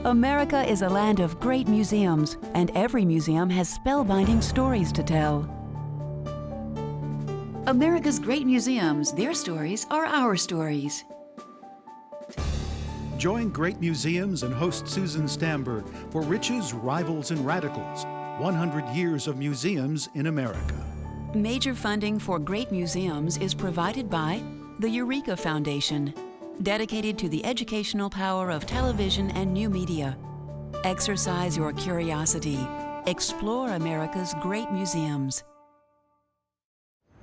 America is a land of great museums, and every museum has spellbinding stories to tell. America's great museums, their stories are our stories. Join great museums and host Susan Stamberg for Riches, Rivals, and Radicals, 100 Years of Museums in America. Major funding for great museums is provided by the Eureka Foundation, dedicated to the educational power of television and new media. Exercise your curiosity. Explore America's great museums.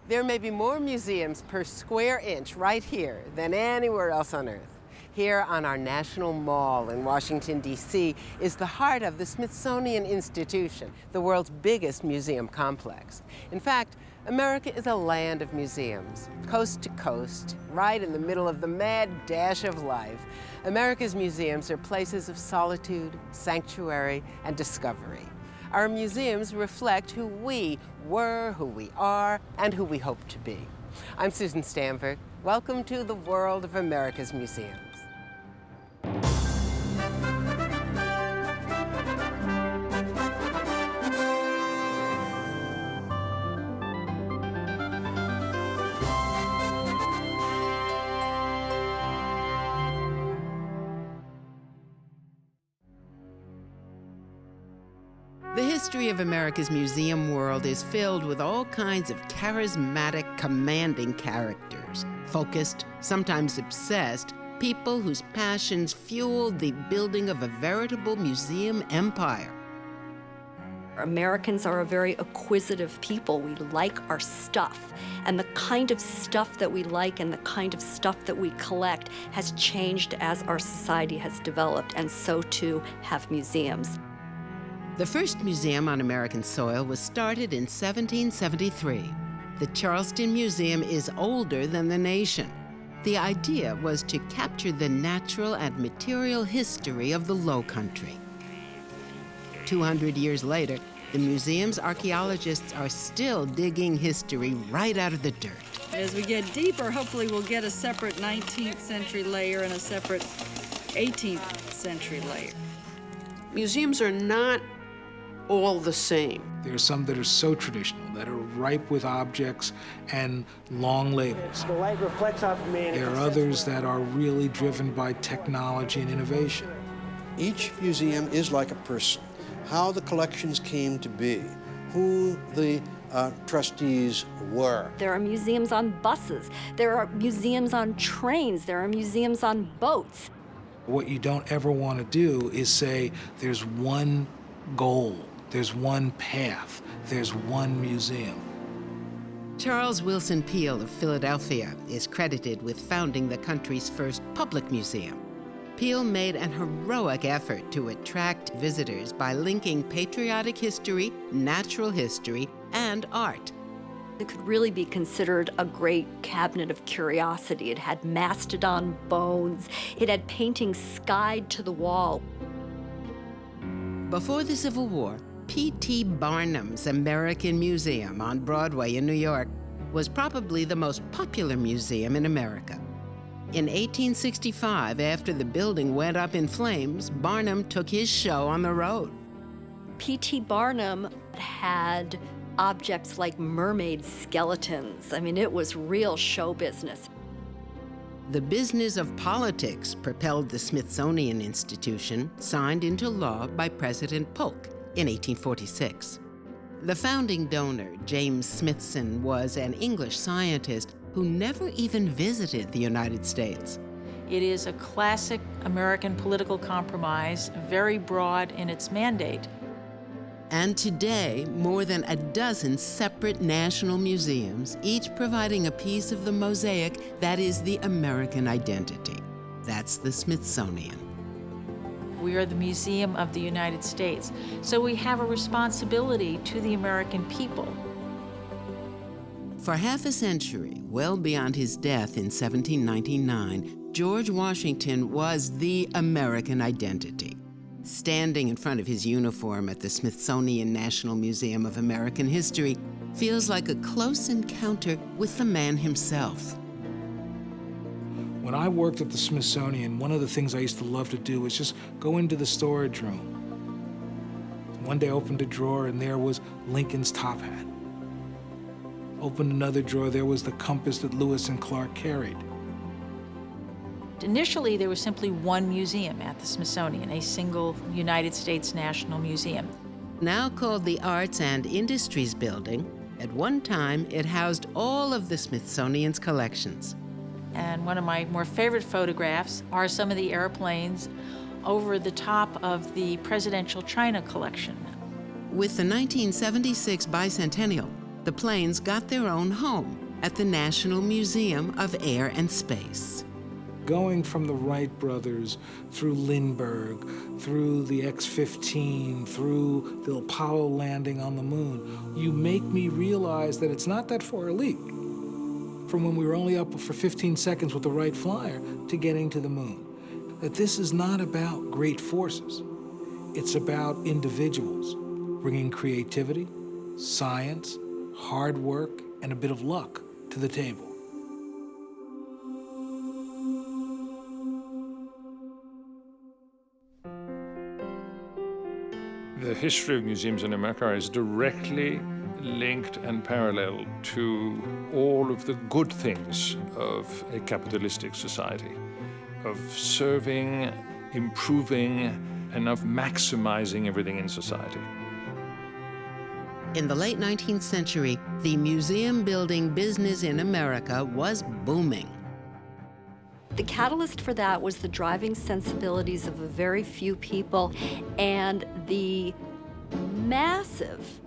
There may be more museums per square inch right here than anywhere else on Earth. Here on our National Mall in Washington, D.C. is the heart of the Smithsonian Institution, the world's biggest museum complex. In fact, America is a land of museums, coast to coast, right in the middle of the mad dash of life. America's museums are places of solitude, sanctuary, and discovery. Our museums reflect who we were, who we are, and who we hope to be. I'm Susan Stamberg. Welcome to the world of America's museums. The history of America's museum world is filled with all kinds of charismatic, commanding characters, focused, sometimes obsessed, people whose passions fueled the building of a veritable museum empire. Americans are a very acquisitive people. We like our stuff. And the kind of stuff that we like and the kind of stuff that we collect has changed as our society has developed, and so too have museums. The first museum on American soil was started in 1773. The Charleston Museum is older than the nation. The idea was to capture the natural and material history of the Low Country. 200 years later, the museum's archaeologists are still digging history right out of the dirt. As we get deeper, hopefully we'll get a separate 19th century layer and a separate 18th century layer. Museums are not all the same. There are some that are so traditional, that are ripe with objects and long labels. The light reflects off of me. There are others that are really driven by technology and innovation. Each museum is like a person. How the collections came to be, who the trustees were. There are museums on buses. There are museums on trains. There are museums on boats. What you don't ever want to do is say there's one goal, there's one path, there's one museum. Charles Willson Peale of Philadelphia is credited with founding the country's first public museum. Peale made an heroic effort to attract visitors by linking patriotic history, natural history, and art. It could really be considered a great cabinet of curiosity. It had mastodon bones. It had paintings skied to the wall. Before the Civil War, P.T. Barnum's American Museum on Broadway in New York was probably the most popular museum in America. In 1865, after the building went up in flames, Barnum took his show on the road. P.T. Barnum had objects like mermaid skeletons. I mean, it was real show business. The business of politics propelled the Smithsonian Institution, signed into law by President Polk in 1846. The founding donor, James Smithson, was an English scientist who never even visited the United States. It is a classic American political compromise, very broad in its mandate. And today, more than a dozen separate national museums, each providing a piece of the mosaic that is the American identity. That's the Smithsonian. We are the Museum of the United States, so we have a responsibility to the American people. For half a century, well beyond his death in 1799, George Washington was the American identity. Standing in front of his uniform at the Smithsonian National Museum of American History feels like a close encounter with the man himself. When I worked at the Smithsonian, one of the things I used to love to do was just go into the storage room. One day I opened a drawer and there was Lincoln's top hat. Opened another drawer, there was the compass that Lewis and Clark carried. Initially, there was simply one museum at the Smithsonian, a single United States National Museum. Now called the Arts and Industries Building, at one time it housed all of the Smithsonian's collections. And one of my more favorite photographs are some of the airplanes over the top of the presidential China collection. With the 1976 bicentennial, the planes got their own home at the National Museum of Air and Space. Going from the Wright brothers, through Lindbergh, through the X-15, through the Apollo landing on the moon, you make me realize that it's not that far a leap from when we were only up for 15 seconds with the Wright Flyer to getting to the moon. That this is not about great forces. It's about individuals bringing creativity, science, hard work, and a bit of luck to the table. The history of museums in America is directly linked and parallel to all of the good things of a capitalistic society, of serving, improving, and of maximizing everything in society. In the late 19th century, the museum-building business in America was booming. The catalyst for that was the driving sensibilities of a very few people and the massive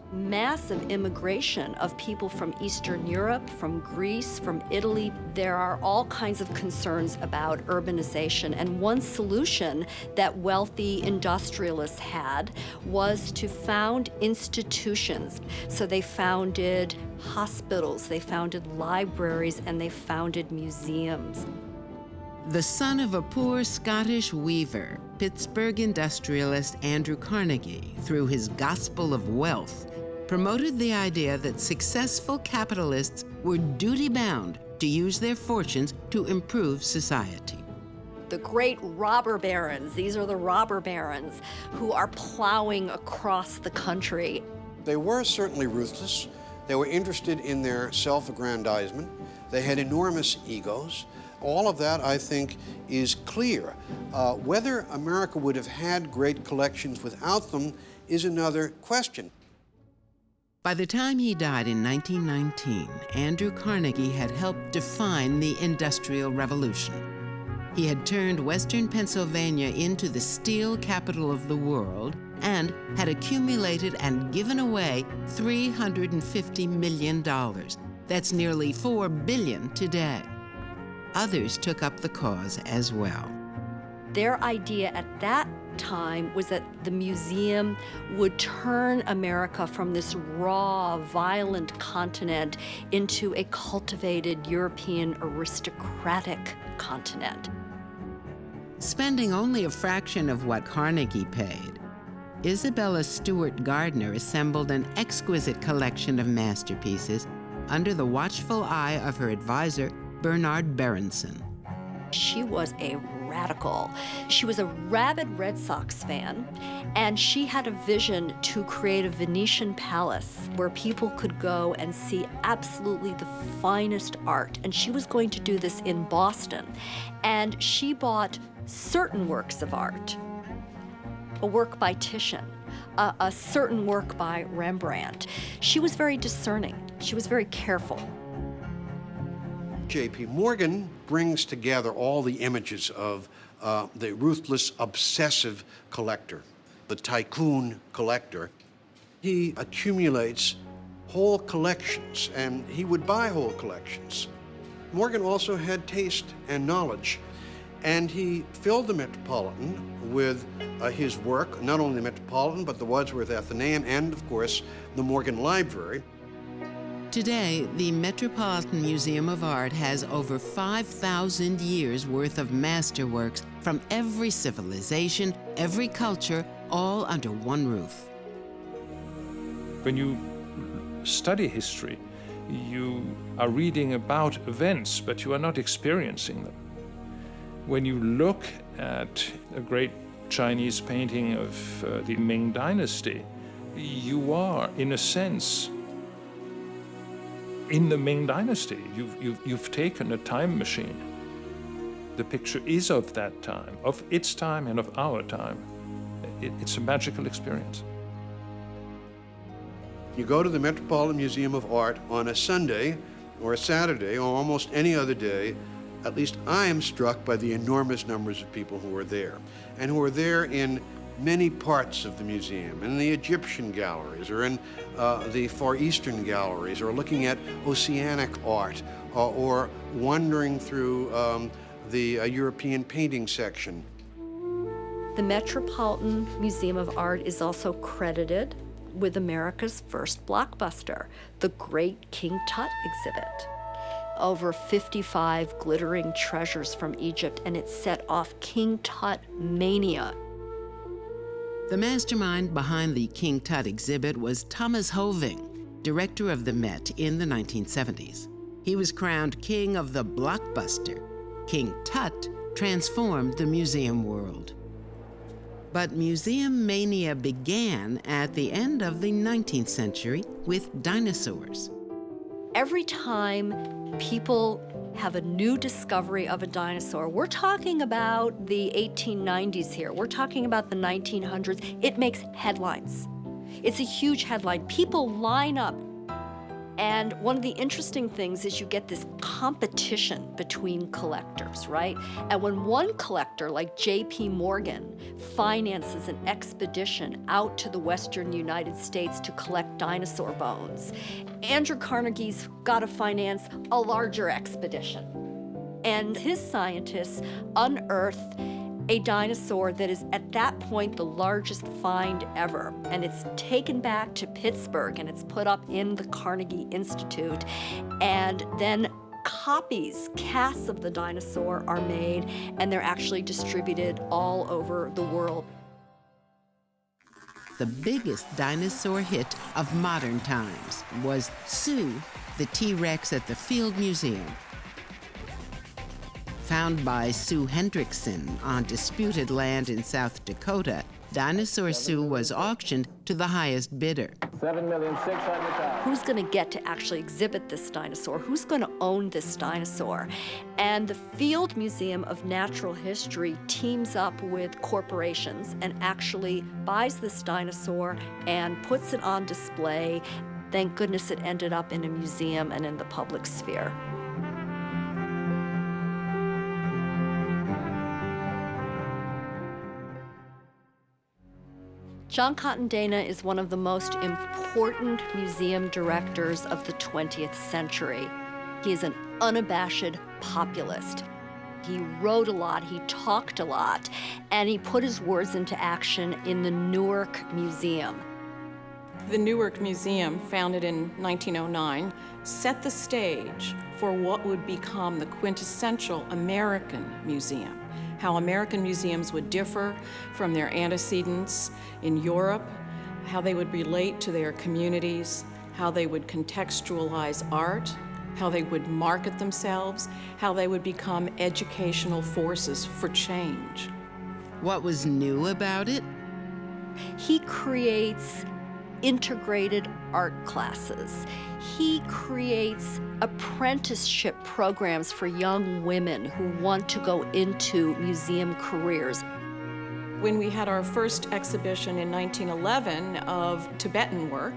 immigration of people from Eastern Europe, from Greece, from Italy. There are all kinds of concerns about urbanization, and one solution that wealthy industrialists had was to found institutions. So they founded hospitals, they founded libraries, and they founded museums. The son of a poor Scottish weaver, Pittsburgh industrialist Andrew Carnegie, through his gospel of wealth, promoted the idea that successful capitalists were duty-bound to use their fortunes to improve society. The great robber barons, these are the robber barons who are plowing across the country. They were certainly ruthless. They were interested in their self-aggrandizement. They had enormous egos. All of that, I think, is clear. Whether America would have had great collections without them is another question. By the time he died in 1919, Andrew Carnegie had helped define the Industrial Revolution. He had turned Western Pennsylvania into the steel capital of the world and had accumulated and given away $350 million. That's nearly $4 billion today. Others took up the cause as well. Their idea at that time was that the museum would turn America from this raw, violent continent into a cultivated European aristocratic continent. Spending only a fraction of what Carnegie paid, Isabella Stewart Gardner assembled an exquisite collection of masterpieces under the watchful eye of her advisor, Bernard Berenson. She was a radical. She was a rabid Red Sox fan, and she had a vision to create a Venetian palace where people could go and see absolutely the finest art. And she was going to do this in Boston. And she bought certain works of art, a work by Titian, a certain work by Rembrandt. She was very discerning. She was very careful. J.P. Morgan brings together all the images of the ruthless, obsessive collector, the tycoon collector. He accumulates whole collections, and he would buy whole collections. Morgan also had taste and knowledge, and he filled the Metropolitan with his work, not only the Metropolitan, but the Wadsworth Athenaeum, and, of course, the Morgan Library. Today, the Metropolitan Museum of Art has over 5,000 years worth of masterworks from every civilization, every culture, all under one roof. When you study history, you are reading about events, but you are not experiencing them. When you look at a great Chinese painting of the Ming Dynasty, you are, in a sense, in the Ming Dynasty. You've taken a time machine. The picture is of that time, of its time and of our time. It's a magical experience. You go to the Metropolitan Museum of Art on a Sunday or a Saturday or almost any other day, at least I am struck by the enormous numbers of people who are there, and who are there in many parts of the museum, in the Egyptian galleries, or in the Far Eastern galleries, or looking at oceanic art, or wandering through the European painting section. The Metropolitan Museum of Art is also credited with America's first blockbuster, the Great King Tut exhibit. Over 55 glittering treasures from Egypt, and it set off King Tut mania. The mastermind behind the King Tut exhibit was Thomas Hoving, director of the Met in the 1970s. He was crowned king of the blockbuster. King Tut transformed the museum world. But museum mania began at the end of the 19th century with dinosaurs. Every time people have a new discovery of a dinosaur, we're talking about the 1890s here, we're talking about the 1900s, it makes headlines. It's a huge headline. People line up. And one of the interesting things is you get this competition between collectors, right? And when one collector, like J.P. Morgan, finances an expedition out to the western United States to collect dinosaur bones, Andrew Carnegie's got to finance a larger expedition. And his scientists unearthed a dinosaur that is at that point the largest find ever. And it's taken back to Pittsburgh and it's put up in the Carnegie Institute. And then copies, casts of the dinosaur are made, and they're actually distributed all over the world. The biggest dinosaur hit of modern times was Sue, the T-Rex at the Field Museum. Found by Sue Hendrickson on disputed land in South Dakota, Dinosaur Sue was auctioned to the highest bidder. $7,600,000. Who's going to get to actually exhibit this dinosaur? Who's going to own this dinosaur? And the Field Museum of Natural History teams up with corporations and actually buys this dinosaur and puts it on display. Thank goodness it ended up in a museum and in the public sphere. John Cotton Dana is one of the most important museum directors of the 20th century. He is an unabashed populist. He wrote a lot, he talked a lot, and he put his words into action in the Newark Museum. The Newark Museum, founded in 1909, set the stage for what would become the quintessential American museum. How American museums would differ from their antecedents in Europe, how they would relate to their communities, how they would contextualize art, how they would market themselves, how they would become educational forces for change. What was new about it? He creates integrated art classes. He creates apprenticeship programs for young women who want to go into museum careers. When we had our first exhibition in 1911 of Tibetan work,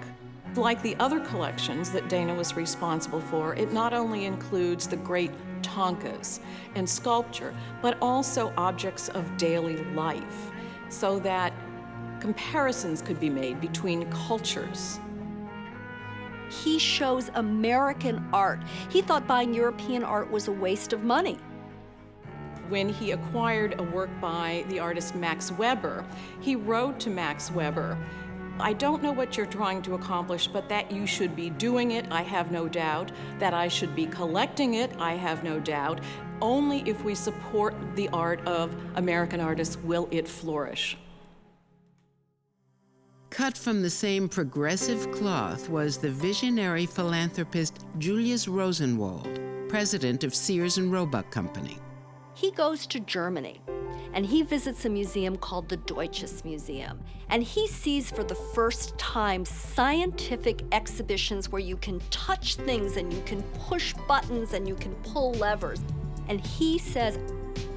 like the other collections that Dana was responsible for, it not only includes the great thangkas and sculpture, but also objects of daily life, so that comparisons could be made between cultures. He shows American art. He thought buying European art was a waste of money. When he acquired a work by the artist Max Weber, he wrote to Max Weber, "I don't know what you're trying to accomplish, but that you should be doing it, I have no doubt. That I should be collecting it, I have no doubt. Only if we support the art of American artists will it flourish." Cut from the same progressive cloth was the visionary philanthropist Julius Rosenwald, president of Sears and Roebuck Company. he goes to Germany and he visits a museum called the Deutsches Museum. And he sees for the first time scientific exhibitions where you can touch things and you can push buttons and you can pull levers. And he says,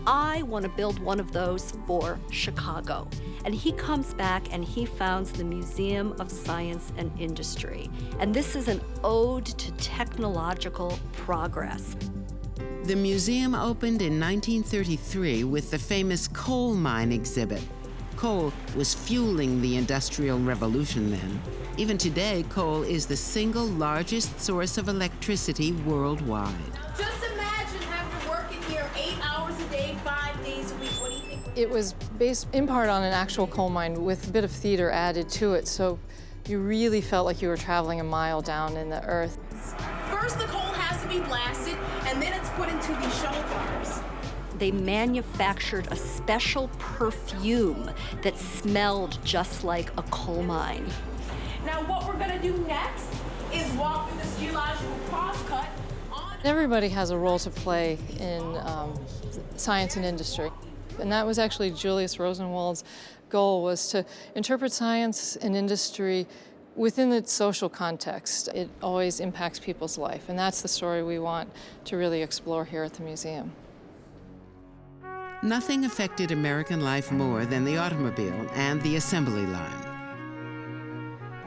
I want to build one of those for Chicago. And he comes back and he founds the Museum of Science and Industry. And this is an ode to technological progress. The museum opened in 1933 with the famous coal mine exhibit. Coal was fueling the Industrial Revolution then. Even today, coal is the single largest source of electricity worldwide. Just imagine having to work in here 8 hours a day, 5 days a week. What do you think? It was based in part on an actual coal mine with a bit of theater added to it, so you really felt like you were traveling a mile down in the earth. First, the coal has to be blasted, and then it's put into these shuttle cars. They manufactured a special perfume that smelled just like a coal mine. Now, what we're gonna do next is walk through this geological crosscut. Everybody has a role to play in science and industry. And that was actually Julius Rosenwald's goal, was to interpret science and industry within its social context. It always impacts people's life, and that's the story we want to really explore here at the museum. Nothing affected American life more than the automobile and the assembly line.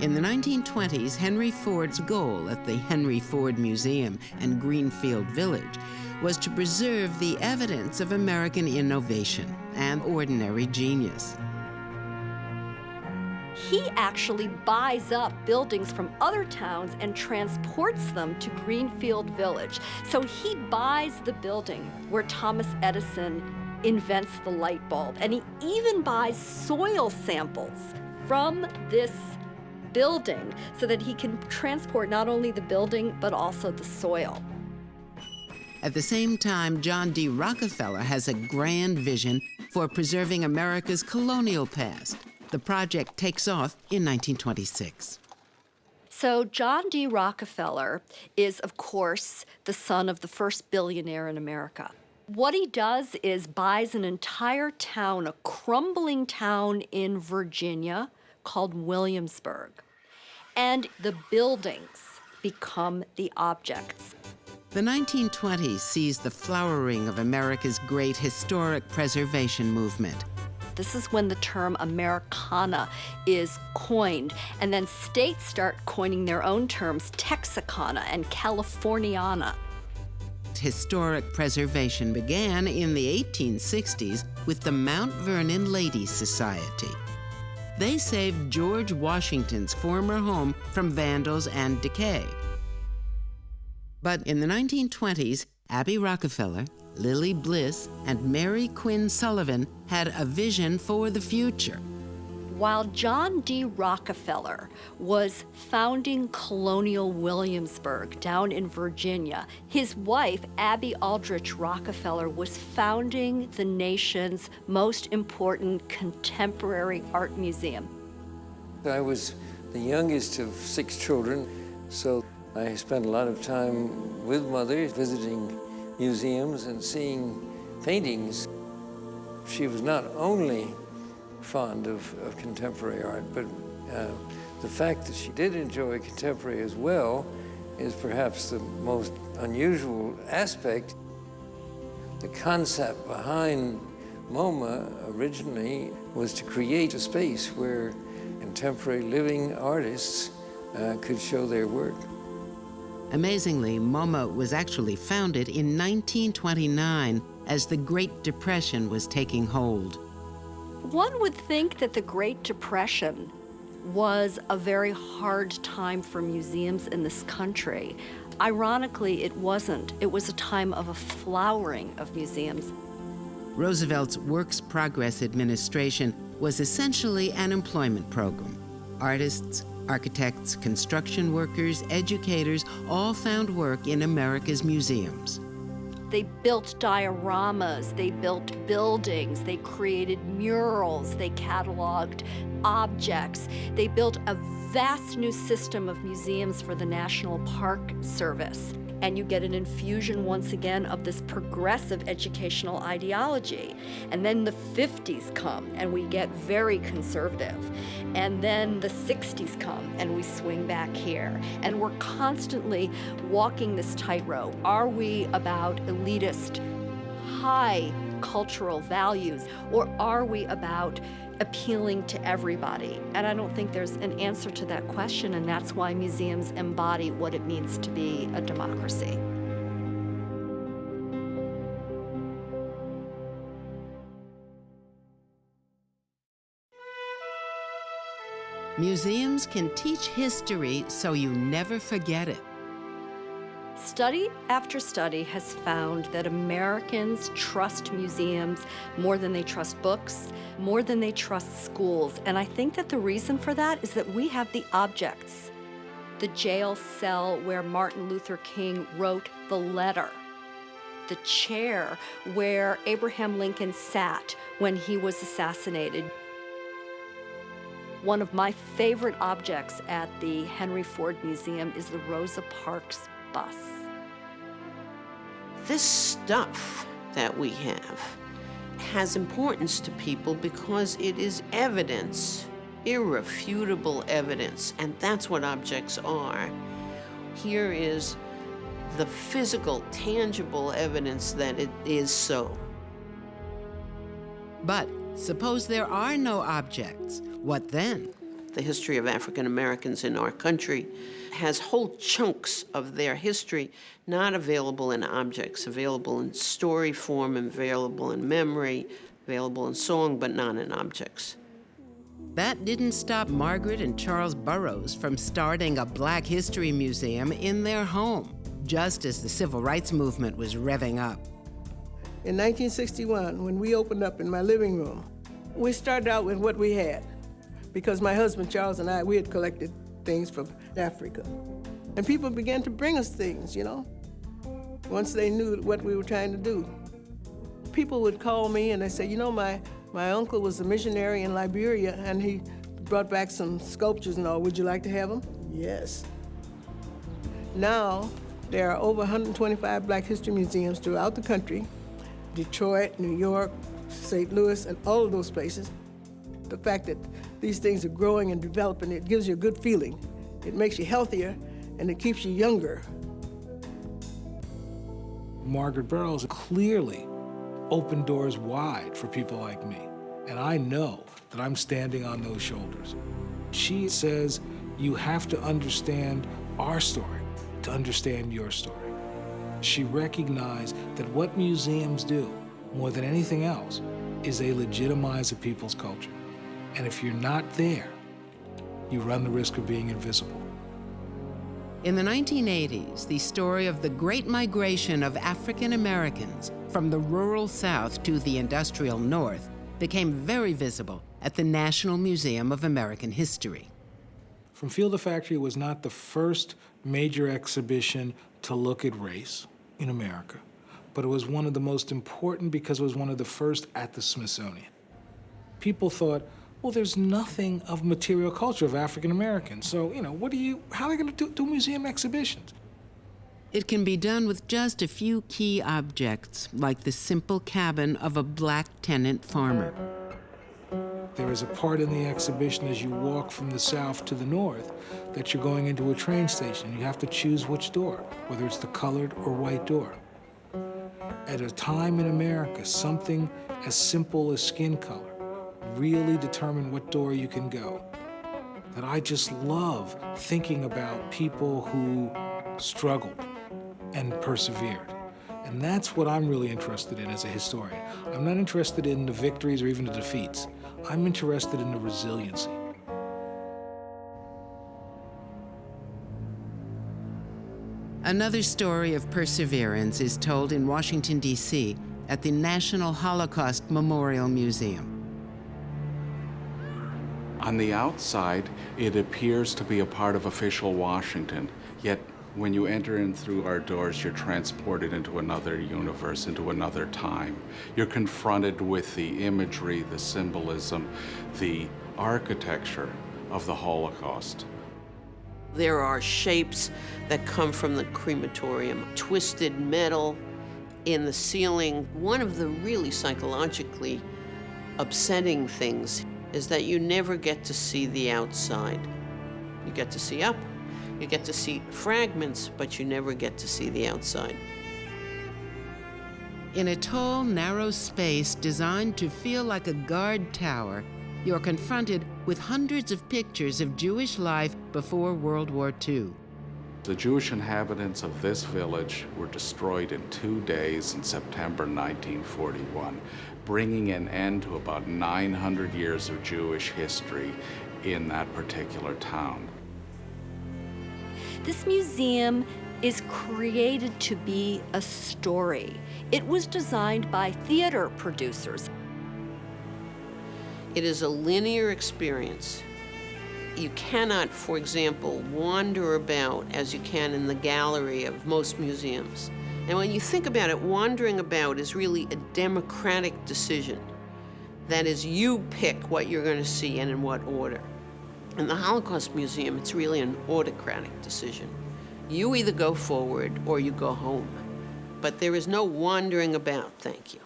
In the 1920s, Henry Ford's goal at the Henry Ford Museum and Greenfield Village was to preserve the evidence of American innovation and ordinary genius. He actually buys up buildings from other towns and transports them to Greenfield Village. So he buys the building where Thomas Edison invents the light bulb, and he even buys soil samples from this building so that he can transport not only the building but also the soil. At the same time, John D. Rockefeller has a grand vision for preserving America's colonial past. The project takes off in 1926. So John D. Rockefeller is, of course, the son of the first billionaire in America. What he does is buys an entire town, a crumbling town in Virginia called Williamsburg. And the buildings become the objects. The 1920s sees the flowering of America's great historic preservation movement. This is when the term Americana is coined, and then states start coining their own terms, Texicana and Californiana. Historic preservation began in the 1860s with the Mount Vernon Ladies Society. They saved George Washington's former home from vandals and decay. But in the 1920s, Abby Rockefeller, Lily Bliss, and Mary Quinn Sullivan had a vision for the future. While John D. Rockefeller was founding Colonial Williamsburg down in Virginia, his wife, Abby Aldrich Rockefeller, was founding the nation's most important contemporary art museum. I was the youngest of 6 children, so I spent a lot of time with Mother, visiting museums and seeing paintings. She was not only fond of contemporary art, but the fact that she did enjoy contemporary as well is perhaps the most unusual aspect. The concept behind MoMA originally was to create a space where contemporary living artists could show their work. Amazingly, MoMA was actually founded in 1929 as the Great Depression was taking hold. One would think that the Great Depression was a very hard time for museums in this country. Ironically, it wasn't. It was a time of a flowering of museums. Roosevelt's Works Progress Administration was essentially an employment program. Artists, architects, construction workers, educators all found work in America's museums. They built dioramas, they built buildings, they created murals, they cataloged objects. They built a vast new system of museums for the National Park Service. and you get an infusion once again of this progressive educational ideology. And then the 50s come and we get very conservative. And then the 60s come and we swing back here. And we're constantly walking this tightrope. Are we about elitist, high cultural values, or are we about appealing to everybody? And I don't think there's an answer to that question, and that's why museums embody what it means to be a democracy. Museums can teach history so you never forget it. Study after study has found that Americans trust museums more than they trust books, more than they trust schools. And I think that the reason for that is that we have the objects. The jail cell where Martin Luther King wrote the letter. The chair where Abraham Lincoln sat when he was assassinated. One of my favorite objects at the Henry Ford Museum is the Rosa Parks bus. This stuff that we have has importance to people because it is evidence, irrefutable evidence, and that's what objects are. Here is the physical, tangible evidence that it is so. But suppose there are no objects. What then? The history of African Americans in our country has whole chunks of their history not available in objects, available in story form, available in memory, available in song, but not in objects. That didn't stop Margaret and Charles Burroughs from starting a Black History Museum in their home, just as the Civil Rights Movement was revving up. In 1961, when we opened up in my living room, we started out with what we had, because my husband, Charles, and I, we had collected things from Africa. And people began to bring us things, you know, once they knew what we were trying to do. People would call me and they say, you know, my uncle was a missionary in Liberia and he brought back some sculptures and all. Would you like to have them? Yes. Now, there are over 125 Black History Museums throughout the country, Detroit, New York, St. Louis, and all of those places. The fact that these things are growing and developing, it gives you a good feeling. It makes you healthier, and it keeps you younger. Margaret Burroughs clearly opened doors wide for people like me, and I know that I'm standing on those shoulders. She says, you have to understand our story to understand your story. She recognized that what museums do, more than anything else, is they legitimize a people's culture. And if you're not there, you run the risk of being invisible. In the 1980s, the story of the Great Migration of African Americans from the rural South to the industrial North became very visible at the National Museum of American History. From Field to Factory was not the first major exhibition to look at race in America, but it was one of the most important because it was one of the first at the Smithsonian. People thought, well, there's nothing of material culture of African Americans, so, you know, how are they going to do museum exhibitions? It can be done with just a few key objects, like the simple cabin of a Black tenant farmer. There is a part in the exhibition as you walk from the South to the North that you're going into a train station. You have to choose which door, whether it's the colored or white door. At a time in America, something as simple as skin color really determined what door you can go. That I just love thinking about people who struggled and persevered. And that's what I'm really interested in as a historian. I'm not interested in the victories or even the defeats. I'm interested in the resiliency. Another story of perseverance is told in Washington, D.C. at the National Holocaust Memorial Museum. On the outside, it appears to be a part of official Washington, yet when you enter in through our doors, you're transported into another universe, into another time. You're confronted with the imagery, the symbolism, the architecture of the Holocaust. There are shapes that come from the crematorium, twisted metal in the ceiling. One of the really psychologically upsetting things is that you never get to see the outside. You get to see up, you get to see fragments, but you never get to see the outside. In a tall, narrow space designed to feel like a guard tower, you're confronted with hundreds of pictures of Jewish life before World War II. The Jewish inhabitants of this village were destroyed in 2 days in September 1941, bringing an end to about 900 years of Jewish history in that particular town. This museum is created to be a story. It was designed by theater producers. It is a linear experience. You cannot, for example, wander about as you can in the gallery of most museums. And when you think about it, wandering about is really a democratic decision. That is, you pick what you're going to see and in what order. In the Holocaust Museum, it's really an autocratic decision. You either go forward or you go home. But there is no wandering about, thank you.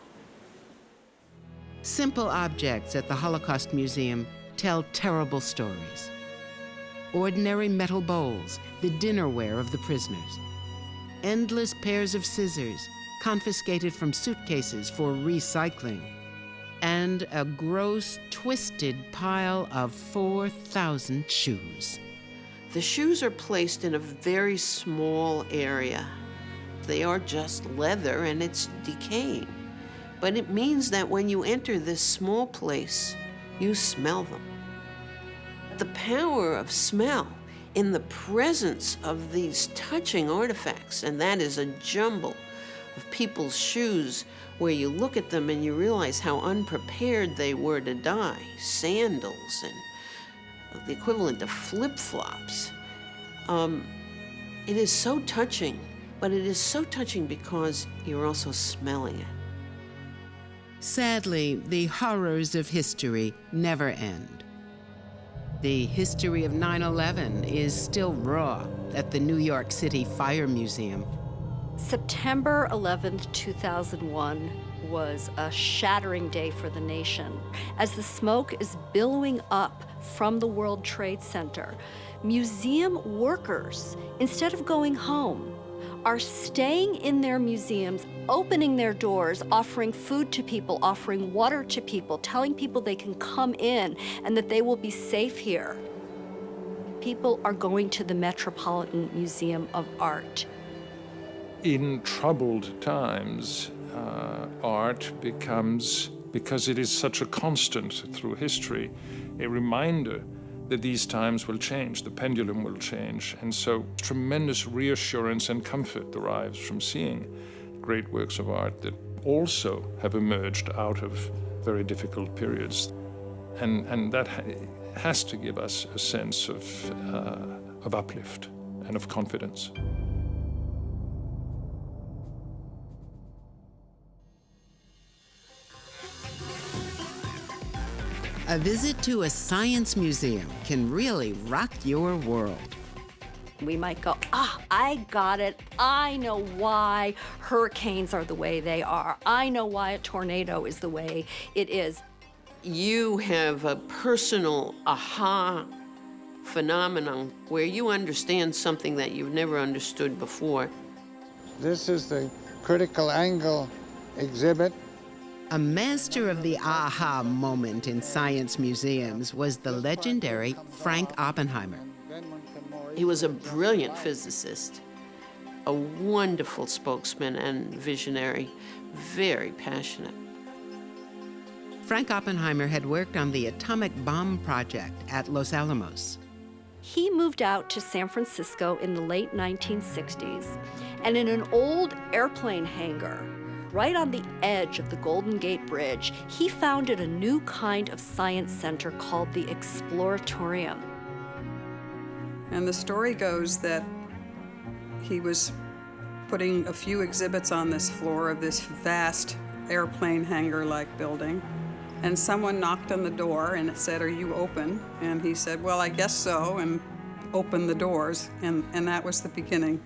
Simple objects at the Holocaust Museum tell terrible stories. Ordinary metal bowls, the dinnerware of the prisoners. Endless pairs of scissors, confiscated from suitcases for recycling. And a gross, twisted pile of 4,000 shoes. The shoes are placed in a very small area. They are just leather and it's decaying. But it means that when you enter this small place, you smell them. The power of smell in the presence of these touching artifacts, and that is a jumble of people's shoes where you look at them and you realize how unprepared they were to die. Sandals and the equivalent of flip-flops. It is so touching, but it is so touching because you're also smelling it. Sadly, the horrors of history never end. The history of 9/11 is still raw at the New York City Fire Museum. September 11th, 2001 was a shattering day for the nation. As the smoke is billowing up from the World Trade Center, museum workers, instead of going home, are staying in their museums, opening their doors, offering food to people, offering water to people, telling people they can come in and that they will be safe here. People are going to the Metropolitan Museum of Art. In troubled times, art becomes, because it is such a constant through history, a reminder that these times will change, the pendulum will change. And so tremendous reassurance and comfort derives from seeing great works of art that also have emerged out of very difficult periods. And that has to give us a sense of uplift and of confidence. A visit to a science museum can really rock your world. We might go, I got it. I know why hurricanes are the way they are. I know why a tornado is the way it is. You have a personal aha phenomenon where you understand something that you've never understood before. This is the critical angle exhibit. A master of the aha moment in science museums was the legendary Frank Oppenheimer. He was a brilliant physicist, a wonderful spokesman and visionary, very passionate. Frank Oppenheimer had worked on the atomic bomb project at Los Alamos. He moved out to San Francisco in the late 1960s, and in an old airplane hangar, right on the edge of the Golden Gate Bridge, he founded a new kind of science center called the Exploratorium. And the story goes that he was putting a few exhibits on this floor of this vast airplane hangar-like building, and someone knocked on the door and it said, "Are you open?" And he said, "Well, I guess so," and opened the doors, and that was the beginning.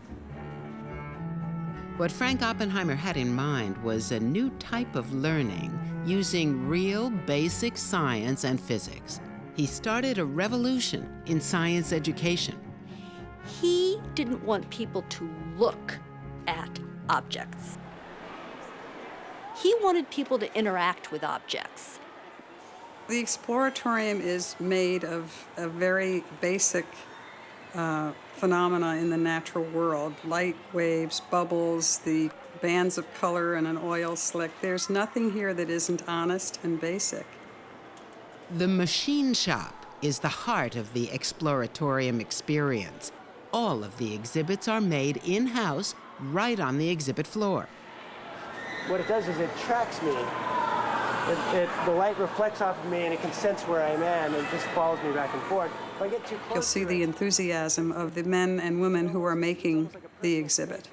What Frank Oppenheimer had in mind was a new type of learning using real basic science and physics. He started a revolution in science education. He didn't want people to look at objects. He wanted people to interact with objects. The Exploratorium is made of a very basic phenomena in the natural world. Light waves, bubbles, the bands of color in an oil slick. There's nothing here that isn't honest and basic. The machine shop is the heart of the Exploratorium experience. All of the exhibits are made in-house, right on the exhibit floor. What it does is it tracks me. The light reflects off of me and it can sense where I'm at and it just follows me back and forth. If I get too close, You'll see the enthusiasm of the men and women who are making the exhibit.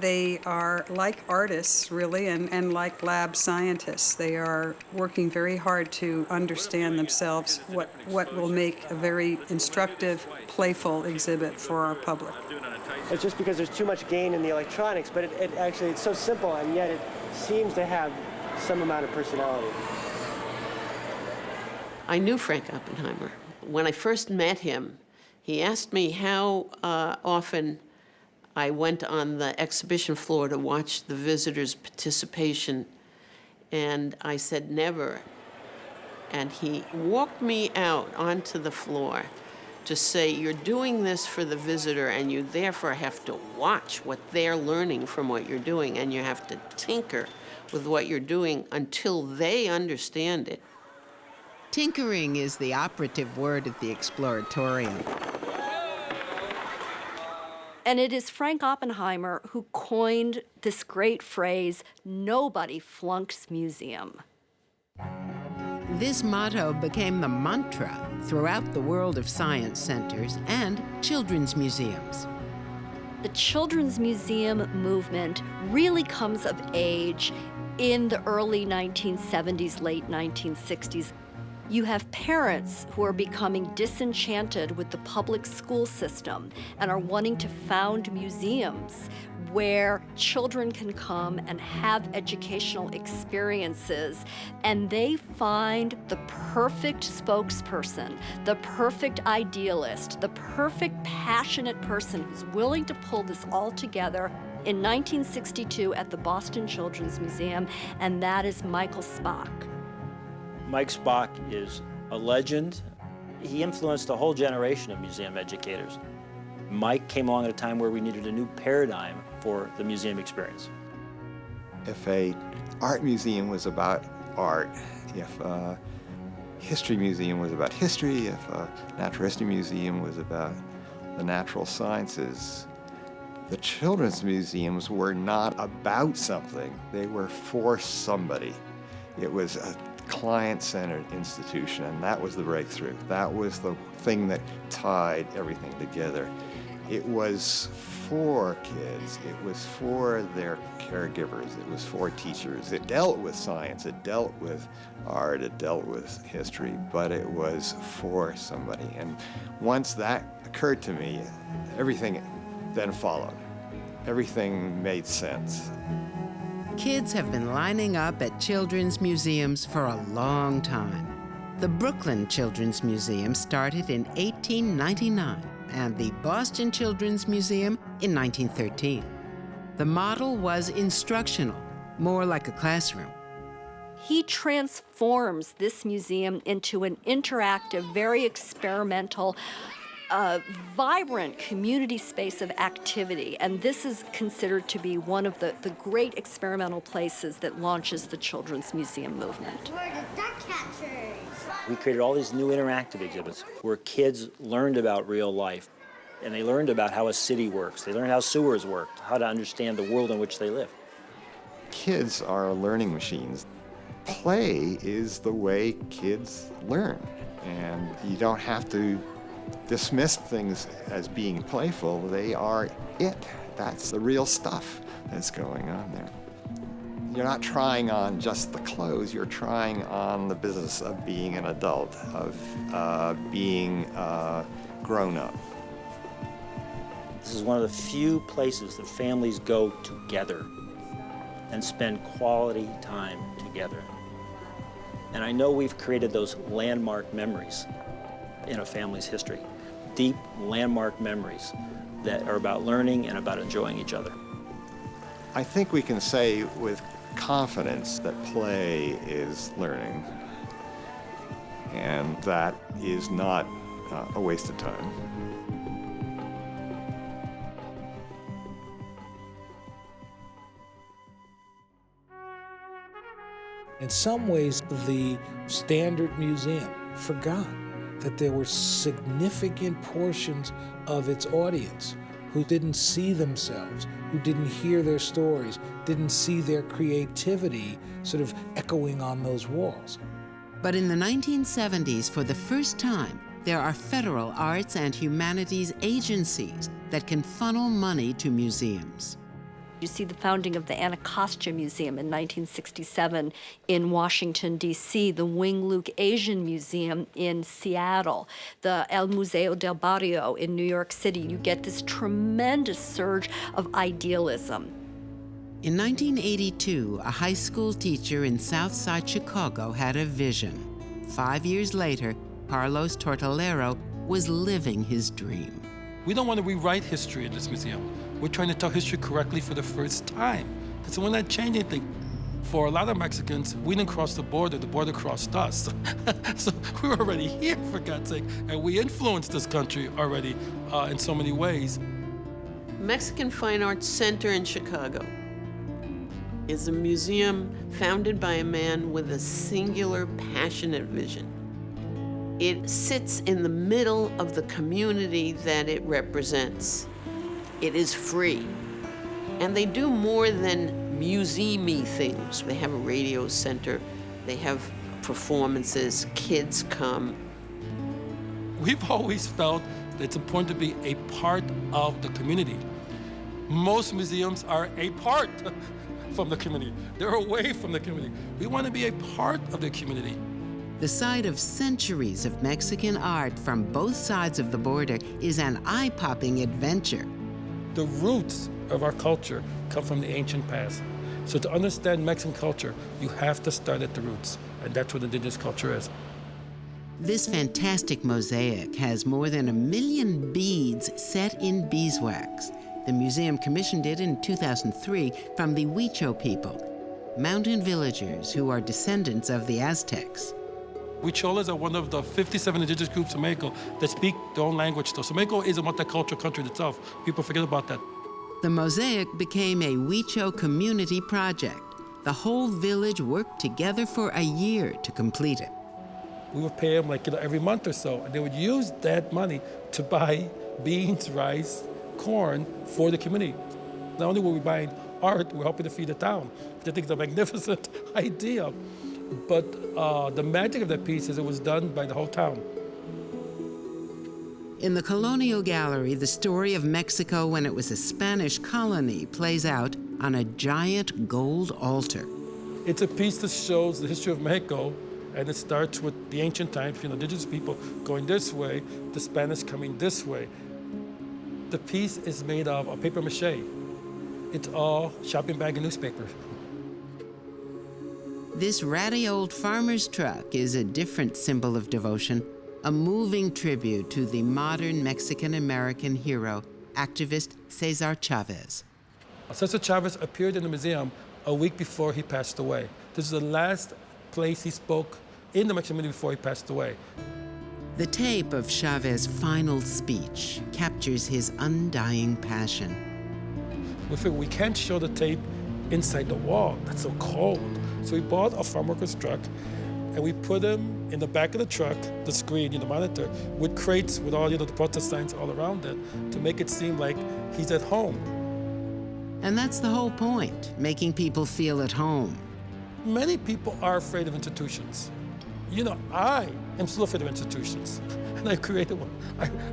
They are like artists, really, and like lab scientists. They are working very hard to understand themselves what will make a very instructive, playful exhibit for our public. It's just because there's too much gain in the electronics, but it actually, it's so simple, and yet it seems to have some amount of personality. I knew Frank Oppenheimer. When I first met him, he asked me how often I went on the exhibition floor to watch the visitors' participation, and I said never. And he walked me out onto the floor to say, you're doing this for the visitor, and you therefore have to watch what they're learning from what you're doing, and you have to tinker with what you're doing until they understand it. Tinkering is the operative word at the Exploratorium. And it is Frank Oppenheimer who coined this great phrase, "Nobody flunks museum." This motto became the mantra throughout the world of science centers and children's museums. The children's museum movement really comes of age in the early 1970s, late 1960s. You have parents who are becoming disenchanted with the public school system and are wanting to found museums where children can come and have educational experiences, and they find the perfect spokesperson, the perfect idealist, the perfect passionate person who's willing to pull this all together in 1962 at the Boston Children's Museum, and that is Michael Spock. Mike Spock is a legend. He influenced a whole generation of museum educators. Mike came along at a time where we needed a new paradigm for the museum experience. If a art museum was about art, if a history museum was about history, if a natural history museum was about the natural sciences, the children's museums were not about something. They were for somebody. It was a client-centered institution, and that was the breakthrough. That was the thing that tied everything together. It was for kids, it was for their caregivers, it was for teachers. It dealt with science, it dealt with art, it dealt with history, but it was for somebody. And once that occurred to me, everything then followed. Everything made sense. Kids have been lining up at children's museums for a long time. The Brooklyn Children's Museum started in 1899 and the Boston Children's Museum in 1913. The model was instructional, more like a classroom. He transforms this museum into an interactive, very experimental, vibrant community space of activity, and this is considered to be one of the great experimental places that launches the Children's Museum movement. We're the duck catchers. We created all these new interactive exhibits where kids learned about real life, and they learned about how a city works. They learned how sewers worked, how to understand the world in which they live. Kids are learning machines. Play is the way kids learn, and you don't have to dismiss things as being playful. They are it. That's the real stuff that's going on there. You're not trying on just the clothes, you're trying on the business of being an adult, of being grown up. This is one of the few places that families go together and spend quality time together. And I know we've created those landmark memories in a family's history, deep landmark memories that are about learning and about enjoying each other. I think we can say with confidence that play is learning, and that is not a waste of time. In some ways, the Standard Museum forgot that there were significant portions of its audience who didn't see themselves, who didn't hear their stories, didn't see their creativity sort of echoing on those walls. But in the 1970s, for the first time, there are federal arts and humanities agencies that can funnel money to museums. You see the founding of the Anacostia Museum in 1967 in Washington, D.C., the Wing Luke Asian Museum in Seattle, the El Museo del Barrio in New York City. You get this tremendous surge of idealism. In 1982, a high school teacher in Southside Chicago had a vision. 5 years later, Carlos Tortolero was living his dream. We don't want to rewrite history in this museum. We're trying to tell history correctly for the first time. So we're not changing anything. For a lot of Mexicans, we didn't cross the border crossed us. So we're already here, for God's sake, and we influenced this country already in so many ways. Mexican Fine Arts Center in Chicago is a museum founded by a man with a singular, passionate vision. It sits in the middle of the community that it represents. It is free. And they do more than museum-y things. They have a radio center, they have performances, kids come. We've always felt that it's important to be a part of the community. Most museums are a part from the community. They're away from the community. We want to be a part of the community. The site of centuries of Mexican art from both sides of the border is an eye-popping adventure. The roots of our culture come from the ancient past. So to understand Mexican culture, you have to start at the roots, and that's what indigenous culture is. This fantastic mosaic has more than 1 million beads set in beeswax. The museum commissioned it in 2003 from the Huicho people, mountain villagers who are descendants of the Aztecs. Huicholas are one of the 57 indigenous groups in Mexico that speak their own language. So Mexico is a multicultural country itself. People forget about that. The mosaic became a Huicho community project. The whole village worked together for a year to complete it. We would pay them every month or so, and they would use that money to buy beans, rice, corn for the community. Not only were we buying art, we're helping to feed the town. I think it's a magnificent idea. But the magic of that piece is it was done by the whole town. In the Colonial Gallery, the story of Mexico when it was a Spanish colony plays out on a giant gold altar. It's a piece that shows the history of Mexico, and it starts with the ancient times, indigenous people going this way, the Spanish coming this way. The piece is made of a paper mache. It's all shopping bag and newspaper. This ratty old farmer's truck is a different symbol of devotion, a moving tribute to the modern Mexican-American hero, activist Cesar Chavez. Cesar Chavez appeared in the museum a week before he passed away. This is the last place he spoke in the Mexican community before he passed away. The tape of Chavez's final speech captures his undying passion. We figured we can't show the tape inside the wall. That's so cold. So we bought a farm worker's truck, and we put him in the back of the truck, the screen, the monitor, with crates with all the protest signs all around it to make it seem like he's at home. And that's the whole point, making people feel at home. Many people are afraid of institutions. I am still afraid of institutions, and I created one.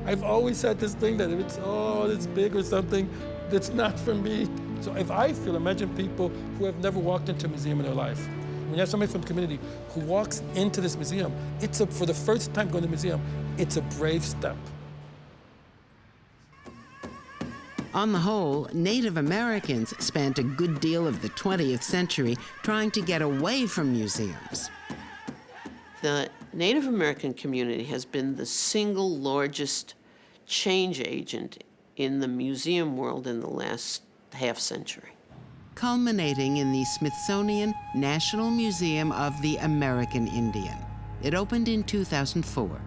I've always had this thing that if it's big or something, that's not for me. So if I feel, imagine people who have never walked into a museum in their life. When you have somebody from the community who walks into this museum, for the first time going to the museum, it's a brave step. On the whole, Native Americans spent a good deal of the 20th century trying to get away from museums. The Native American community has been the single largest change agent in the museum world in the last half century. Culminating in the Smithsonian National Museum of the American Indian. It opened in 2004.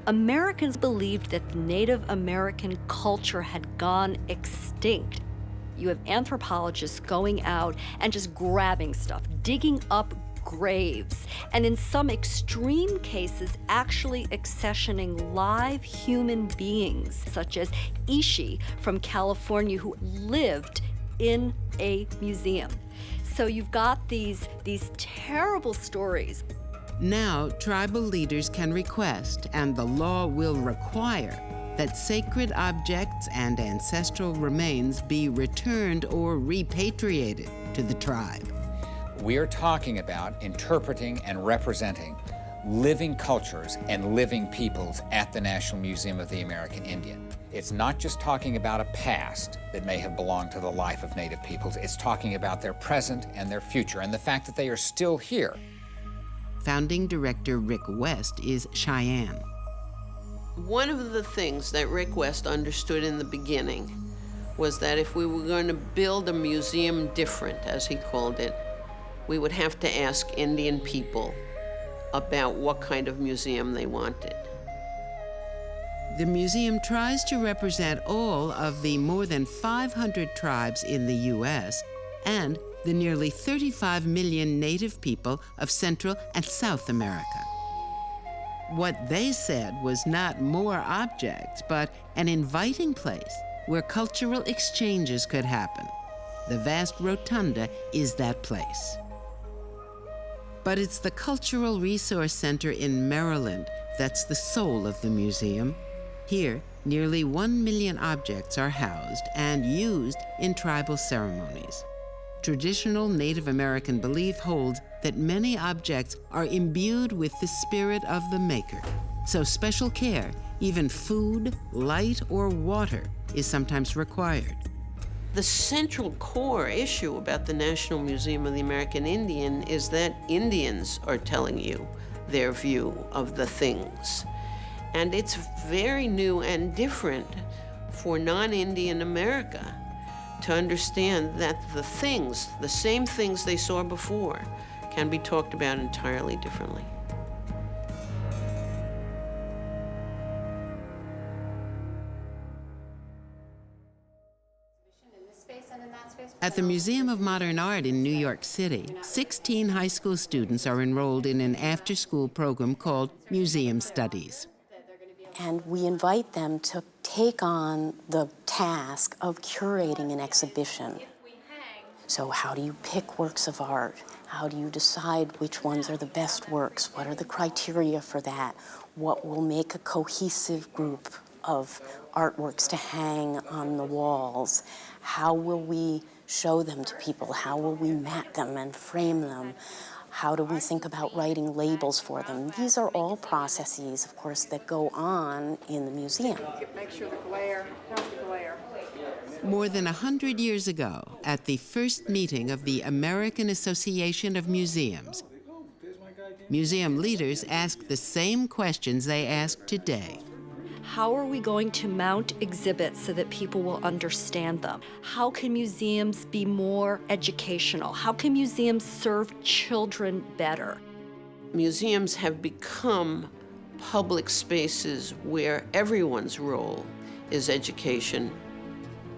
Americans believed that the Native American culture had gone extinct. You have anthropologists going out and just grabbing stuff, digging up graves, and in some extreme cases, actually accessioning live human beings, such as Ishi from California, who lived in a museum. So you've got these terrible stories. Now, tribal leaders can request, and the law will require, that sacred objects and ancestral remains be returned or repatriated to the tribe. We are talking about interpreting and representing living cultures and living peoples at the National Museum of the American Indian. It's not just talking about a past that may have belonged to the life of Native peoples, it's talking about their present and their future, and the fact that they are still here. Founding director Rick West is Cheyenne. One of the things that Rick West understood in the beginning was that if we were going to build a museum different, as he called it, we would have to ask Indian people about what kind of museum they wanted. The museum tries to represent all of the more than 500 tribes in the U.S. and the nearly 35 million Native people of Central and South America. What they said was not more objects, but an inviting place where cultural exchanges could happen. The vast rotunda is that place. But it's the Cultural Resource Center in Maryland that's the soul of the museum. Here, nearly 1 million objects are housed and used in tribal ceremonies. Traditional Native American belief holds that many objects are imbued with the spirit of the maker. So special care, even food, light, or water, is sometimes required. The central core issue about the National Museum of the American Indian is that Indians are telling you their view of the things. And it's very new and different for non-Indian America to understand that the things, the same things they saw before, can be talked about entirely differently. At the Museum of Modern Art in New York City, 16 high school students are enrolled in an after-school program called Museum Studies. And we invite them to take on the task of curating an exhibition. So how do you pick works of art? How do you decide which ones are the best works? What are the criteria for that? What will make a cohesive group of artworks to hang on the walls? How will we show them to people? How will we mat them and frame them? How do we think about writing labels for them? These are all processes, of course, that go on in the museum. Make sure the glare, how's the glare? More than 100 years ago, at the first meeting of the American Association of Museums, museum leaders asked the same questions they ask today. How are we going to mount exhibits so that people will understand them? How can museums be more educational? How can museums serve children better? Museums have become public spaces where everyone's role is education.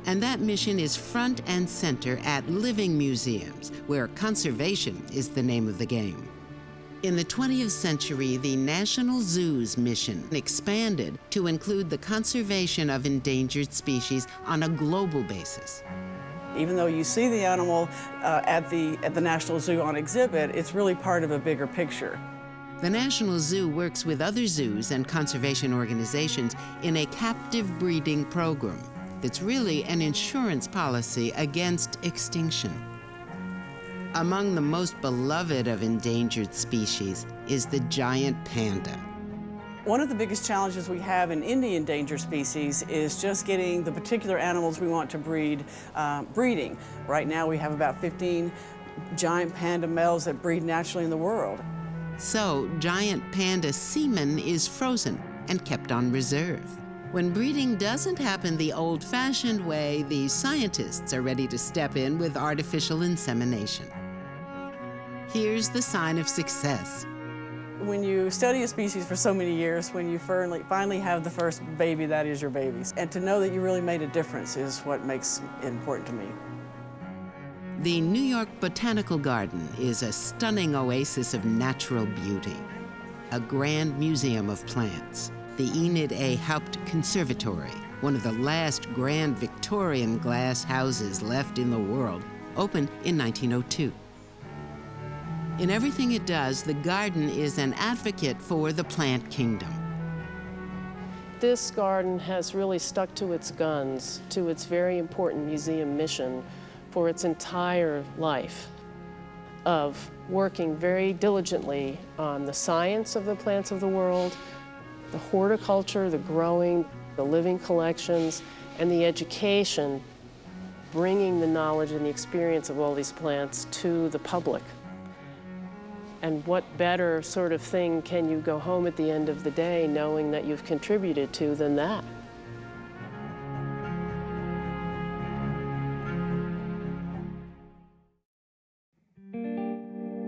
And that mission is front and center at living museums, where conservation is the name of the game. In the 20th century, the National Zoo's mission expanded to include the conservation of endangered species on a global basis. Even though you see the animal at the National Zoo on exhibit, it's really part of a bigger picture. The National Zoo works with other zoos and conservation organizations in a captive breeding program that's really an insurance policy against extinction. Among the most beloved of endangered species is the giant panda. One of the biggest challenges we have in Indian endangered species is just getting the particular animals we want to breed, breeding. Right now we have about 15 giant panda males that breed naturally in the world. So giant panda semen is frozen and kept on reserve. When breeding doesn't happen the old-fashioned way, the scientists are ready to step in with artificial insemination. Here's the sign of success. When you study a species for so many years, when you finally have the first baby, that is your baby. And to know that you really made a difference is what makes it important to me. The New York Botanical Garden is a stunning oasis of natural beauty, a grand museum of plants. The Enid A. Haupt Conservatory, one of the last grand Victorian glass houses left in the world, opened in 1902. In everything it does, the garden is an advocate for the plant kingdom. This garden has really stuck to its guns, to its very important museum mission for its entire life of working very diligently on the science of the plants of the world, the horticulture, the growing, the living collections, and the education, bringing the knowledge and the experience of all these plants to the public. And what better sort of thing can you go home at the end of the day knowing that you've contributed to than that?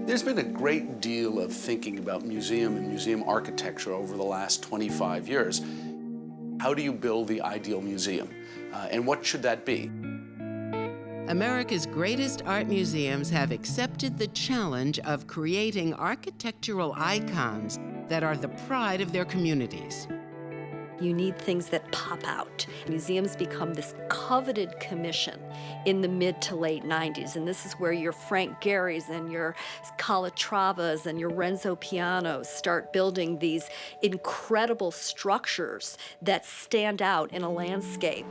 There's been a great deal of thinking about museum and museum architecture over the last 25 years. How do you build the ideal museum? And what should that be? America's greatest art museums have accepted the challenge of creating architectural icons that are the pride of their communities. You need things that pop out. Museums become this coveted commission in the mid to late 90s, and this is where your Frank Gehry's and your Calatravas and your Renzo Pianos start building these incredible structures that stand out in a landscape.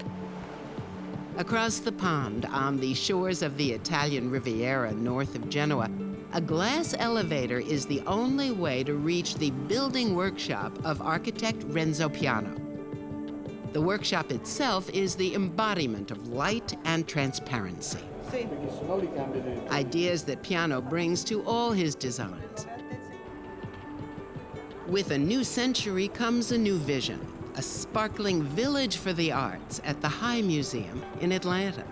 Across the pond, on the shores of the Italian Riviera north of Genoa, a glass elevator is the only way to reach the building workshop of architect Renzo Piano. The workshop itself is the embodiment of light and transparency. Ideas that Piano brings to all his designs. With a new century comes a new vision, a sparkling village for the arts at the High Museum in Atlanta.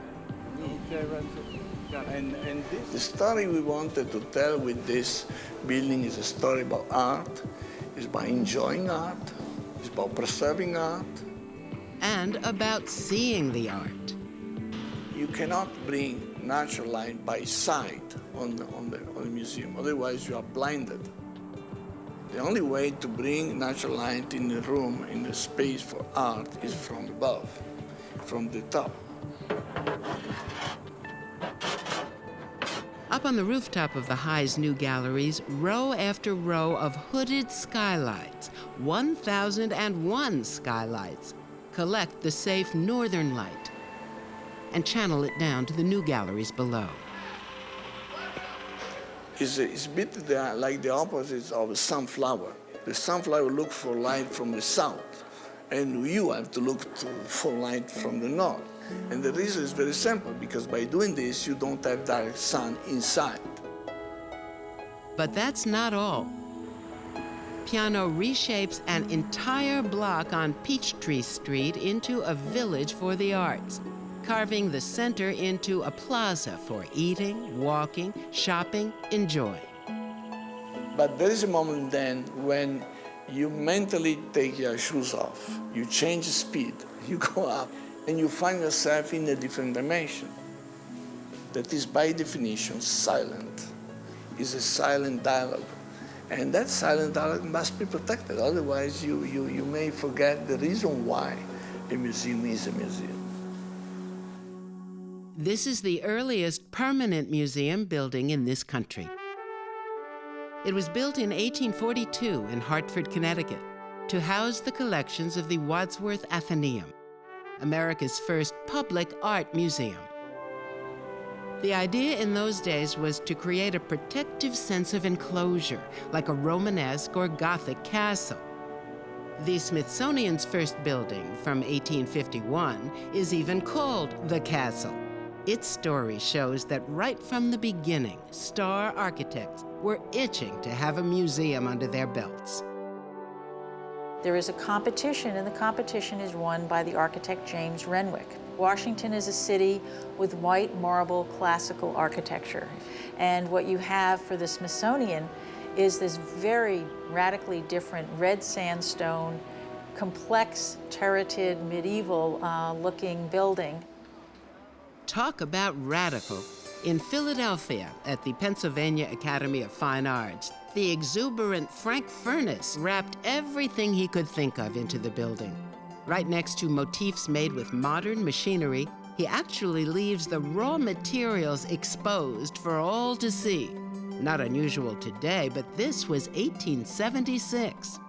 The story we wanted to tell with this building is a story about art. It's about enjoying art. It's about preserving art. And about seeing the art. You cannot bring natural light by sight on the museum, otherwise you are blinded. The only way to bring natural light in the room, in the space for art, is from above, from the top. Up on the rooftop of the High's new galleries, row after row of hooded skylights, 1,001 skylights, collect the safe northern light and channel it down to the new galleries below. It's a bit like the opposite of a sunflower. The sunflower looks for light from the south, and you have to look for light from the north. And the reason is very simple, because by doing this, you don't have direct sun inside. But that's not all. Piano reshapes an entire block on Peachtree Street into a village for the arts, carving the center into a plaza for eating, walking, shopping, enjoying. But there is a moment then when you mentally take your shoes off, you change the speed, you go up, and you find yourself in a different dimension that is by definition silent. It's a silent dialogue. And that silent dialogue must be protected, otherwise you may forget the reason why a museum is a museum. This is the earliest permanent museum building in this country. It was built in 1842 in Hartford, Connecticut, to house the collections of the Wadsworth Atheneum, America's first public art museum. The idea in those days was to create a protective sense of enclosure, like a Romanesque or Gothic castle. The Smithsonian's first building from 1851 is even called the Castle. Its story shows that right from the beginning, star architects were itching to have a museum under their belts. There is a competition, and the competition is run by the architect James Renwick. Washington is a city with white marble classical architecture. And what you have for the Smithsonian is this very radically different red sandstone, complex, turreted, medieval looking building. Talk about radical. In Philadelphia, at the Pennsylvania Academy of Fine Arts, the exuberant Frank Furness wrapped everything he could think of into the building. Right next to motifs made with modern machinery, he actually leaves the raw materials exposed for all to see. Not unusual today, but this was 1876.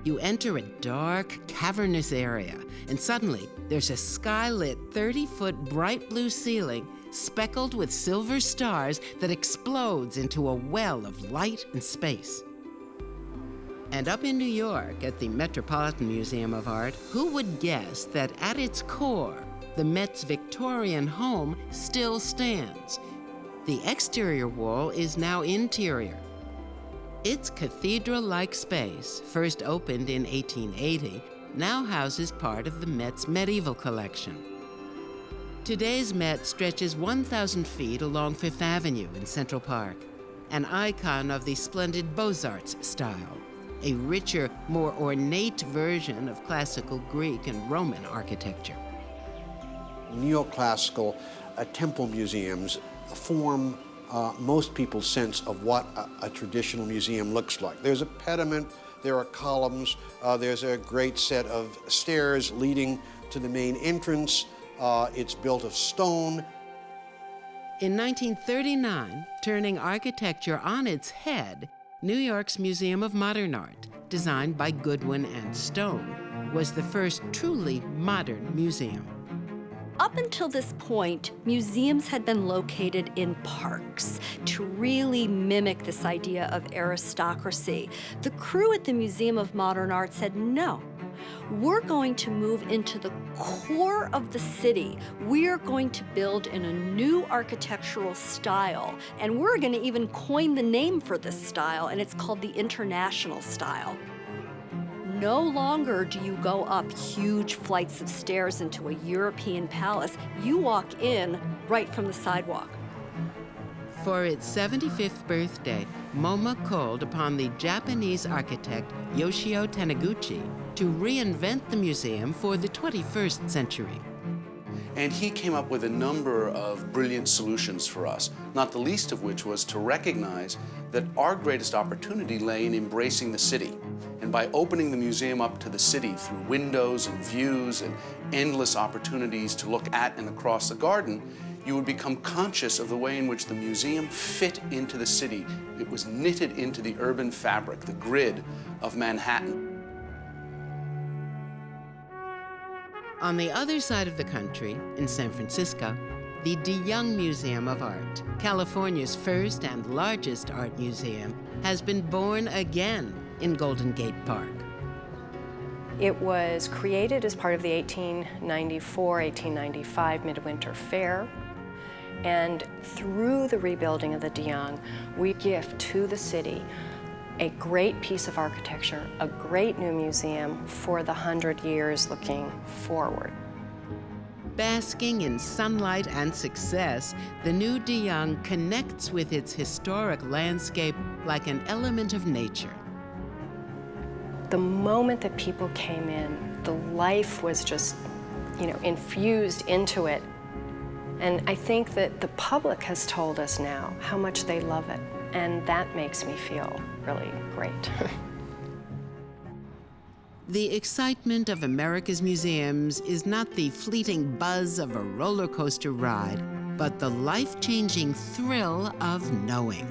You enter a dark, cavernous area, and suddenly there's a skylit 30-foot bright blue ceiling speckled with silver stars that explodes into a well of light and space. And up in New York, at the Metropolitan Museum of Art, who would guess that at its core, the Met's Victorian home still stands? The exterior wall is now interior. Its cathedral-like space, first opened in 1880, now houses part of the Met's medieval collection. Today's Met stretches 1,000 feet along Fifth Avenue in Central Park, an icon of the splendid Beaux-Arts style, a richer, more ornate version of classical Greek and Roman architecture. Neoclassical temple museums form most people's sense of what a traditional museum looks like. There's a pediment, there are columns, there's a great set of stairs leading to the main entrance. It's built of stone. In 1939, turning architecture on its head, New York's Museum of Modern Art, designed by Goodwin and Stone, was the first truly modern museum. Up until this point, museums had been located in parks to really mimic this idea of aristocracy. The crew at the Museum of Modern Art said, no, we're going to move into the core of the city. We're going to build in a new architectural style, and we're going to even coin the name for this style, and it's called the International style. No longer do you go up huge flights of stairs into a European palace. You walk in right from the sidewalk. For its 75th birthday, MoMA called upon the Japanese architect Yoshio Taniguchi to reinvent the museum for the 21st century. And he came up with a number of brilliant solutions for us, not the least of which was to recognize that our greatest opportunity lay in embracing the city. And by opening the museum up to the city through windows and views and endless opportunities to look at and across the garden, you would become conscious of the way in which the museum fit into the city. It was knitted into the urban fabric, the grid of Manhattan. On the other side of the country, in San Francisco, the DeYoung Museum of Art, California's first and largest art museum, has been born again in Golden Gate Park. It was created as part of the 1894-1895 Midwinter Fair. And through the rebuilding of the DeYoung, we gift to the city a great piece of architecture, a great new museum for the 100 years looking forward. Basking in sunlight and success, the new DeYoung connects with its historic landscape like an element of nature. The moment that people came in, the life was just, infused into it. And I think that the public has told us now how much they love it, and that makes me feel really great. The excitement of America's museums is not the fleeting buzz of a roller coaster ride, but the life-changing thrill of knowing.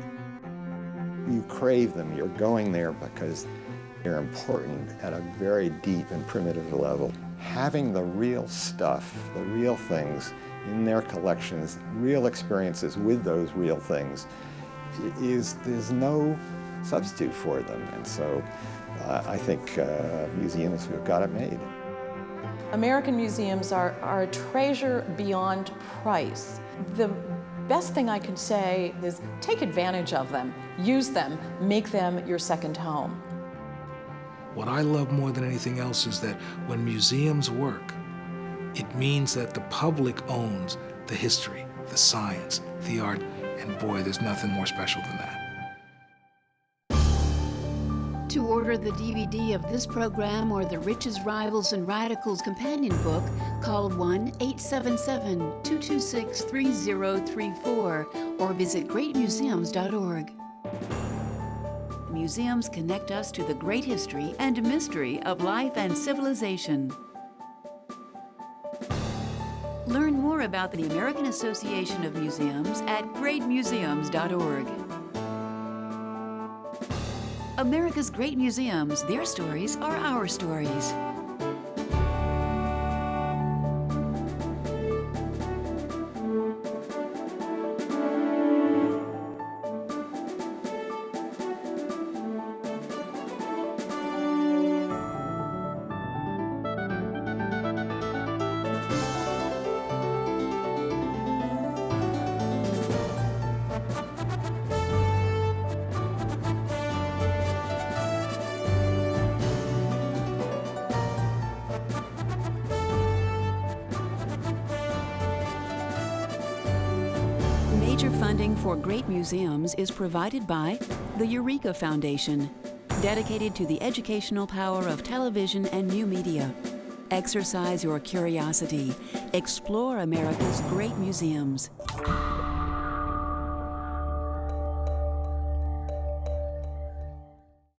You crave them. You're going there because they're important at a very deep and primitive level. Having the real stuff, the real things in their collections, real experiences with those real things, there's no substitute for them. And so I think museums have got it made. American museums are a treasure beyond price. The best thing I could say is take advantage of them, use them, make them your second home. What I love more than anything else is that when museums work, it means that the public owns the history, the science, the art, and boy, there's nothing more special than that. To order the DVD of this program or the Riches, Rivals, and Radicals companion book, call 1-877-226-3034 or visit greatmuseums.org. Museums connect us to the great history and mystery of life and civilization. Learn more about the American Association of Museums at greatmuseums.org. America's great museums, their stories are our stories. Major funding for great museums is provided by the Eureka Foundation, dedicated to the educational power of television and new media. Exercise your curiosity. Explore America's great museums.